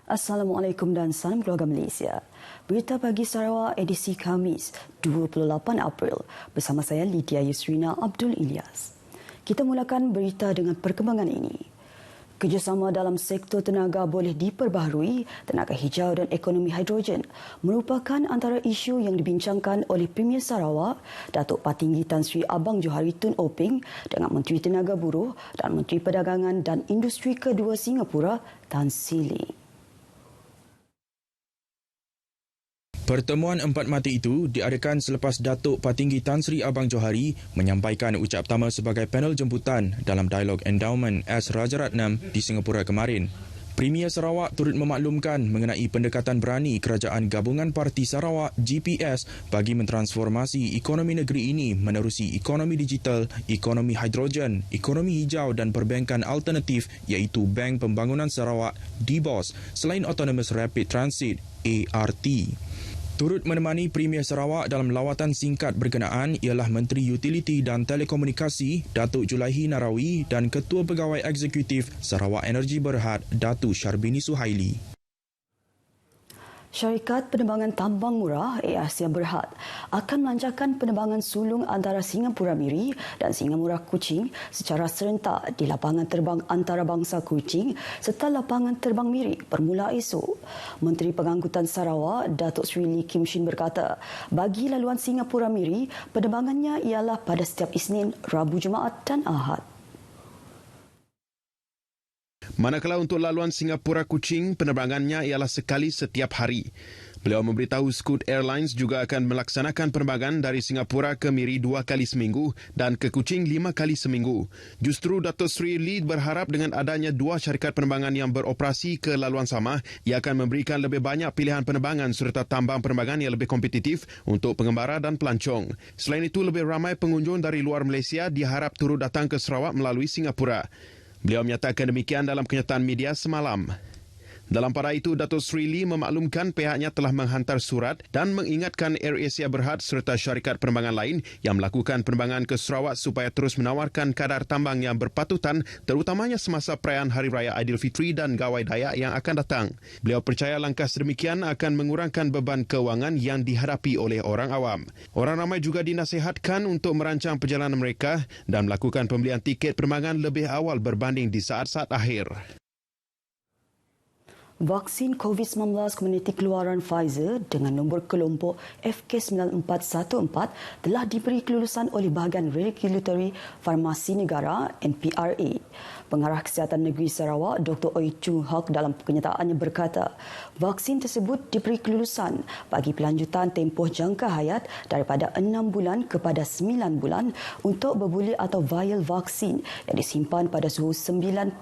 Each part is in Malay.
Assalamualaikum dan salam keluarga Malaysia. Berita pagi Sarawak edisi Khamis 28 April bersama saya Lydia Yusrina Abdul Ilyas. Kita mulakan berita dengan perkembangan ini. Kerjasama dalam sektor tenaga boleh diperbaharui, tenaga hijau dan ekonomi hidrogen merupakan antara isu yang dibincangkan oleh Premier Sarawak, Datuk Patinggi Tan Sri Abang Johari Tun Oping dengan Menteri Tenaga Buruh dan Menteri Perdagangan dan Industri Kedua Singapura, Tan See Lee. Pertemuan empat mata itu diadakan selepas Datuk Patinggi Tan Sri Abang Johari menyampaikan ucap pertama sebagai panel jemputan dalam dialog endowment S. Rajaratnam di Singapura kemarin. Premier Sarawak turut memaklumkan mengenai pendekatan berani Kerajaan Gabungan Parti Sarawak GPS bagi mentransformasi ekonomi negeri ini menerusi ekonomi digital, ekonomi hidrogen, ekonomi hijau dan perbankan alternatif iaitu Bank Pembangunan Sarawak (DBOS) selain Autonomous Rapid Transit ART. Turut menemani Premier Sarawak dalam lawatan singkat berkenaan ialah Menteri Utiliti dan Telekomunikasi Datuk Julaihi Narawi dan Ketua Pegawai Eksekutif Sarawak Energy Berhad Datuk Syarbini Suhaili. Syarikat Penerbangan Tambang Murah ASEAN Berhad akan melancarkan penerbangan sulung antara Singapura Miri dan Singapura Kuching secara serentak di lapangan terbang antarabangsa Kuching serta lapangan terbang Miri bermula esok. Menteri Pengangkutan Sarawak Datuk Sri Lee Kim Shin berkata, bagi laluan Singapura Miri, penerbangannya ialah pada setiap Isnin, Rabu, Jumaat dan Ahad. Manakala untuk laluan Singapura Kuching, penerbangannya ialah sekali setiap hari. Beliau memberitahu Scoot Airlines juga akan melaksanakan penerbangan dari Singapura ke Miri 2 kali seminggu dan ke Kuching 5 kali seminggu. Justru Datuk Sri Lee berharap dengan adanya 2 syarikat penerbangan yang beroperasi ke laluan sama, ia akan memberikan lebih banyak pilihan penerbangan serta tambang penerbangan yang lebih kompetitif untuk pengembara dan pelancong. Selain itu, lebih ramai pengunjung dari luar Malaysia diharap turut datang ke Sarawak melalui Singapura. Beliau menyatakan demikian dalam kenyataan media semalam. Dalam pada itu, Datuk Sri Lee memaklumkan pihaknya telah menghantar surat dan mengingatkan AirAsia Berhad serta syarikat penerbangan lain yang melakukan penerbangan ke Sarawak supaya terus menawarkan kadar tambang yang berpatutan terutamanya semasa perayaan Hari Raya Aidilfitri dan Gawai Dayak yang akan datang. Beliau percaya langkah sedemikian akan mengurangkan beban kewangan yang dihadapi oleh orang awam. Orang ramai juga dinasihatkan untuk merancang perjalanan mereka dan melakukan pembelian tiket penerbangan lebih awal berbanding di saat-saat akhir. Vaksin COVID-19 komuniti keluaran Pfizer dengan nombor kelompok FK9414 telah diberi kelulusan oleh Bahagian Regulatory Farmasi Negara NPRA. Pengarah Kesihatan Negeri Sarawak Dr. Oi Chung Hok dalam kenyataannya berkata, vaksin tersebut diberi kelulusan bagi pelanjutan tempoh jangka hayat daripada 6 bulan kepada 9 bulan untuk berbuli atau vial vaksin yang disimpan pada suhu 90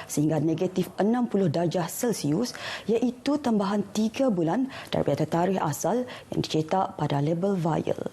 sehingga negatif 60 darjah Celsius, iaitu tambahan 3 bulan daripada tarikh asal yang dicetak pada label vial.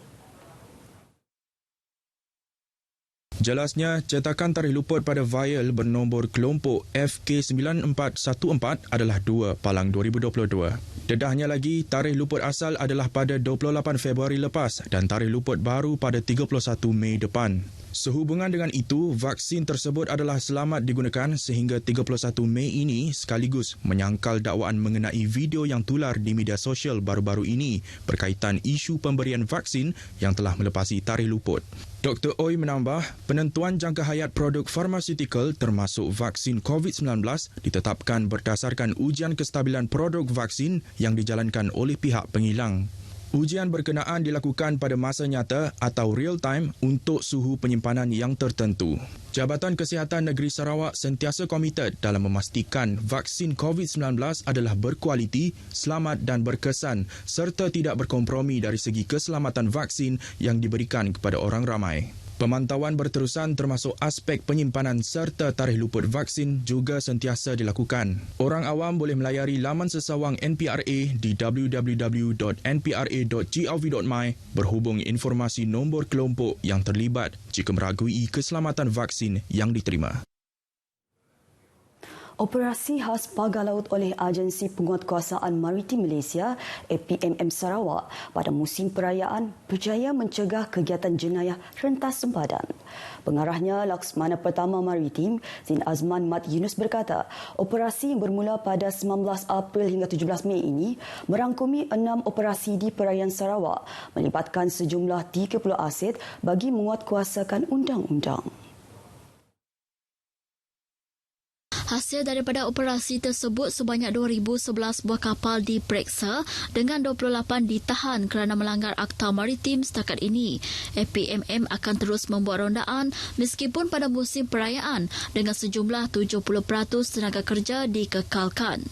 Jelasnya, cetakan tarikh luput pada vial bernombor kelompok FK9414 adalah 2/2022. Dedahnya lagi, tarikh luput asal adalah pada 28 Februari lepas dan tarikh luput baru pada 31 Mei depan. Sehubungan dengan itu, vaksin tersebut adalah selamat digunakan sehingga 31 Mei ini sekaligus menyangkal dakwaan mengenai video yang tular di media sosial baru-baru ini berkaitan isu pemberian vaksin yang telah melepasi tarikh luput. Dr. Oi menambah, penentuan jangka hayat produk farmasetikal termasuk vaksin COVID-19 ditetapkan berdasarkan ujian kestabilan produk vaksin yang dijalankan oleh pihak pengilang. Ujian berkenaan dilakukan pada masa nyata atau real time untuk suhu penyimpanan yang tertentu. Jabatan Kesihatan Negeri Sarawak sentiasa komited dalam memastikan vaksin COVID-19 adalah berkualiti, selamat dan berkesan serta tidak berkompromi dari segi keselamatan vaksin yang diberikan kepada orang ramai. Pemantauan berterusan termasuk aspek penyimpanan serta tarikh luput vaksin juga sentiasa dilakukan. Orang awam boleh melayari laman sesawang NPRA di www.npra.gov.my berhubung informasi nombor kelompok yang terlibat jika meragui keselamatan vaksin yang diterima. Operasi khas pagar laut oleh Agensi Penguatkuasaan Maritim Malaysia APMM Sarawak pada musim perayaan berjaya mencegah kegiatan jenayah rentas sempadan. Pengarahnya Laksmana Pertama Maritim Zin Azman Mat Yunus berkata, operasi yang bermula pada 19 April hingga 17 Mei ini merangkumi 6 operasi di perairan Sarawak melibatkan sejumlah 30 aset bagi menguatkuasakan undang-undang. Hasil daripada operasi tersebut sebanyak 2,011 buah kapal diperiksa dengan 28 ditahan kerana melanggar Akta Maritim setakat ini. APMM akan terus membuat rondaan meskipun pada musim perayaan dengan sejumlah 70% tenaga kerja dikekalkan.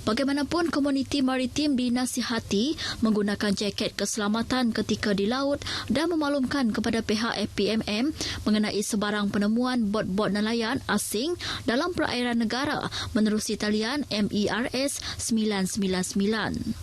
Bagaimanapun, komuniti maritim dinasihati menggunakan jaket keselamatan ketika di laut dan memaklumkan kepada pihak APMM mengenai sebarang penemuan bot-bot nelayan asing dalam perairan negara menerusi talian MERS 999.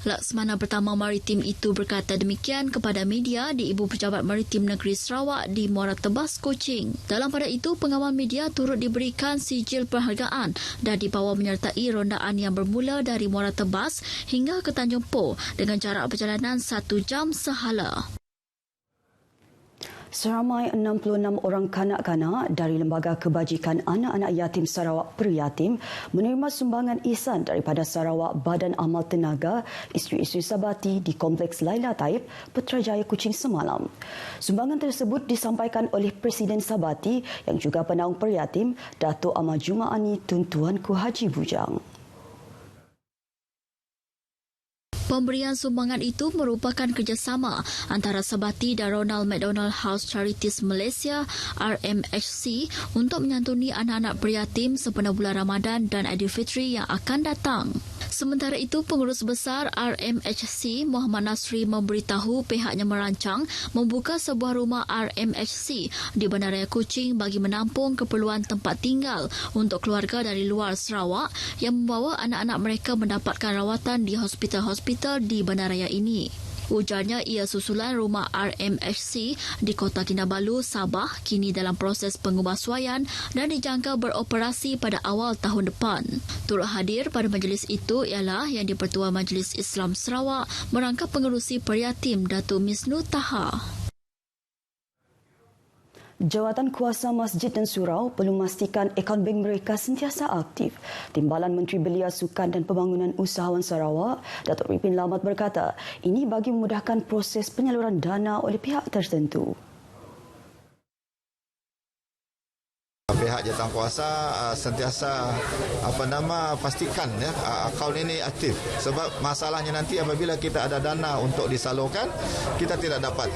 Laksmana Pertama Maritim itu berkata demikian kepada media di Ibu Pejabat Maritim Negeri Sarawak di Muara Tebas, Kuching. Dalam pada itu, pengawal media turut diberikan sijil penghargaan dan dibawa menyertai rondaan yang bermula dari Muara Tebas hingga ke Tanjung Poh dengan jarak perjalanan 1 jam sehala. Seramai 66 orang kanak-kanak dari Lembaga Kebajikan Anak-anak Yatim Sarawak Peryatim menerima sumbangan ihsan daripada Sarawak Badan Amal Tenaga Isteri-Isteri Sabati di Kompleks Laila Taib, Putrajaya, Kuching semalam. Sumbangan tersebut disampaikan oleh Presiden Sabati yang juga penaung Peryatim, Datuk Ahmad Jumaani Tun Tuanku Haji Bujang. Pemberian sumbangan itu merupakan kerjasama antara Sabati dan Ronald McDonald House Charities Malaysia RMHC untuk menyantuni anak-anak priyatim sempena bulan Ramadan dan Aidilfitri yang akan datang. Sementara itu, Pengurus Besar RMHC Muhammad Nasri memberitahu pihaknya merancang membuka sebuah rumah RMHC di Bandaraya Kuching bagi menampung keperluan tempat tinggal untuk keluarga dari luar Sarawak yang membawa anak-anak mereka mendapatkan rawatan di hospital-hospital di Bandaraya ini. Ujarnya ia susulan rumah RMHC di Kota Kinabalu, Sabah kini dalam proses pengubahsuaian dan dijangka beroperasi pada awal tahun depan. Turut hadir pada majlis itu ialah Yang di-Pertua Majlis Islam Sarawak merangkap pengerusi Peryatim Datuk Misnu Taha. Jawatan Kuasa Masjid dan Surau perlu memastikan akaun bank mereka sentiasa aktif. Timbalan Menteri Belia Sukan dan Pembangunan Usahawan Sarawak, Datuk Ripin Lamat berkata, ini bagi memudahkan proses penyaluran dana oleh pihak tertentu. Pihak jawatankuasa sentiasa pastikan akaun ini aktif, sebab masalahnya nanti apabila kita ada dana untuk disalurkan, kita tidak dapat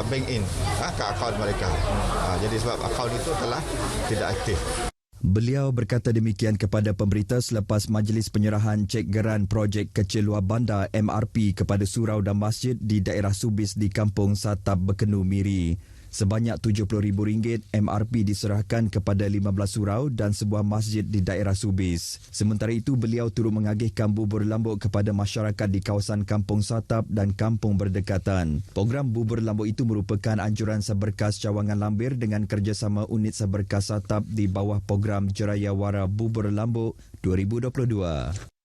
bank in ke akaun mereka. Jadi sebab akaun itu telah tidak aktif. Beliau berkata demikian kepada pemberita selepas majlis penyerahan cek geran projek kecil luar bandar MRP kepada surau dan masjid di daerah Subis di Kampung Satab, Bekenu, Miri. Sebanyak RM70,000 MRP diserahkan kepada 15 surau dan sebuah masjid di daerah Subis. Sementara itu, beliau turut mengagihkan bubur lambuk kepada masyarakat di kawasan Kampung Satab dan kampung berdekatan. Program bubur lambuk itu merupakan anjuran Saberkas Cawangan Lambir dengan kerjasama unit Saberkas Satab di bawah program Jerayawara Bubur Lambuk 2022.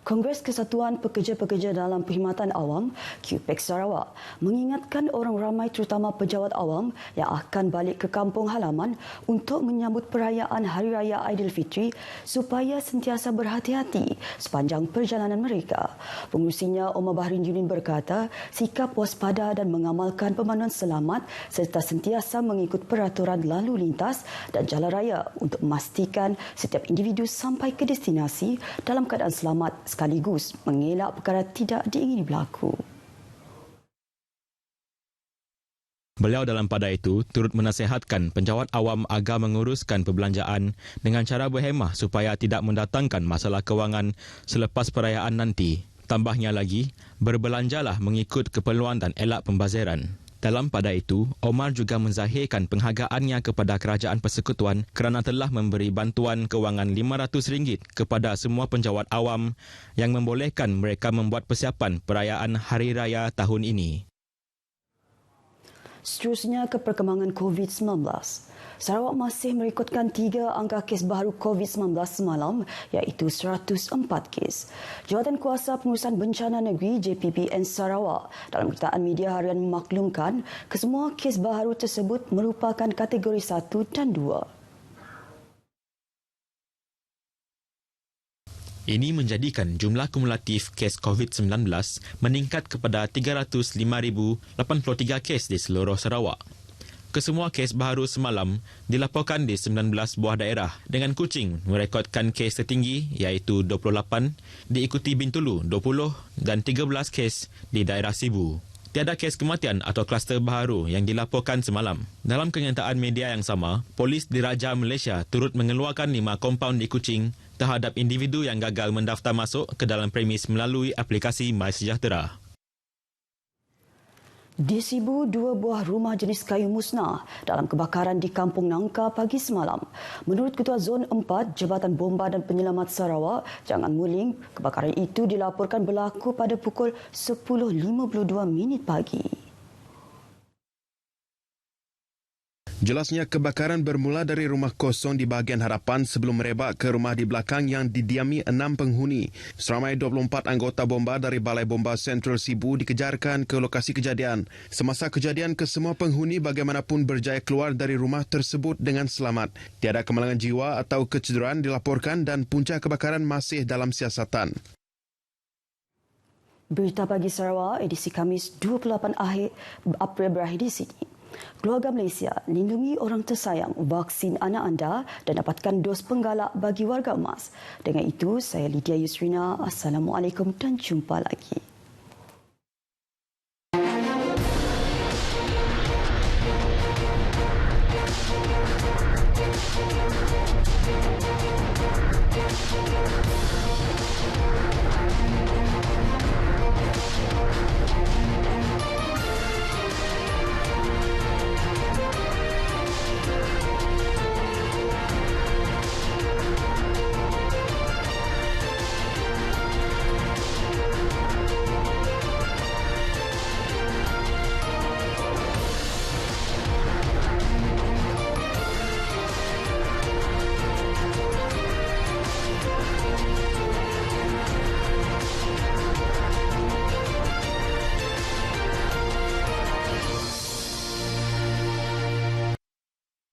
Kongres Kesatuan Pekerja-Pekerja dalam Perkhidmatan Awam QPEX Sarawak mengingatkan orang ramai terutama pejabat awam yang akan balik ke kampung halaman untuk menyambut perayaan Hari Raya Aidilfitri supaya sentiasa berhati-hati sepanjang perjalanan mereka. Pengurusinya Omar Bahrin Yunin berkata sikap waspada dan mengamalkan pemanduan selamat serta sentiasa mengikut peraturan lalu lintas dan jalan raya untuk memastikan setiap individu sampai ke destinasi dalam keadaan selamat sekaligus mengelak perkara tidak diingini berlaku. Beliau dalam pada itu turut menasihatkan penjawat awam agar menguruskan perbelanjaan dengan cara berhemah supaya tidak mendatangkan masalah kewangan selepas perayaan nanti. Tambahnya lagi, berbelanjalah mengikut keperluan dan elak pembaziran. Dalam pada itu, Omar juga menzahirkan penghargaannya kepada Kerajaan Persekutuan kerana telah memberi bantuan kewangan RM500 kepada semua penjawat awam yang membolehkan mereka membuat persiapan perayaan Hari Raya tahun ini. Seterusnya ke perkembangan COVID-19. Sarawak masih merekodkan 3 angka kes baru COVID-19 semalam iaitu 104 kes. Jawatan Kuasa Pengurusan Bencana Negeri JPBN Sarawak dalam perkataan media harian memaklumkan kesemua kes baru tersebut merupakan kategori 1 dan 2. Ini menjadikan jumlah kumulatif kes COVID-19 meningkat kepada 305,083 kes di seluruh Sarawak. Kesemua kes baru semalam dilaporkan di 19 buah daerah dengan Kuching merekodkan kes tertinggi iaitu 28, diikuti Bintulu 20 dan 13 kes di daerah Sibu. Tiada kes kematian atau kluster baharu yang dilaporkan semalam. Dalam kenyataan media yang sama, Polis Diraja Malaysia turut mengeluarkan 5 kompaun di Kuching terhadap individu yang gagal mendaftar masuk ke dalam premis melalui aplikasi MySejahtera. Di Sibu, 2 buah rumah jenis kayu musnah dalam kebakaran di Kampung Nangka pagi semalam. Menurut Ketua Zon 4 Jabatan Bomba dan Penyelamat Sarawak, Jangan Muling, kebakaran itu dilaporkan berlaku pada pukul 10.52 pagi. Jelasnya kebakaran bermula dari rumah kosong di bahagian hadapan sebelum merebak ke rumah di belakang yang didiami 6 penghuni. Seramai 24 anggota bomba dari Balai Bomba Sentral Sibu dikejarkan ke lokasi kejadian. Semasa kejadian, kesemua penghuni bagaimanapun berjaya keluar dari rumah tersebut dengan selamat. Tiada kemalangan jiwa atau kecederaan dilaporkan dan punca kebakaran masih dalam siasatan. Berita Pagi Sarawak edisi Khamis 28 April berakhir di sini. Keluarga Malaysia, lindungi orang tersayang, vaksin anak anda dan dapatkan dos penggalak bagi warga emas. Dengan itu, saya Lydia Yusrina. Assalamualaikum dan jumpa lagi.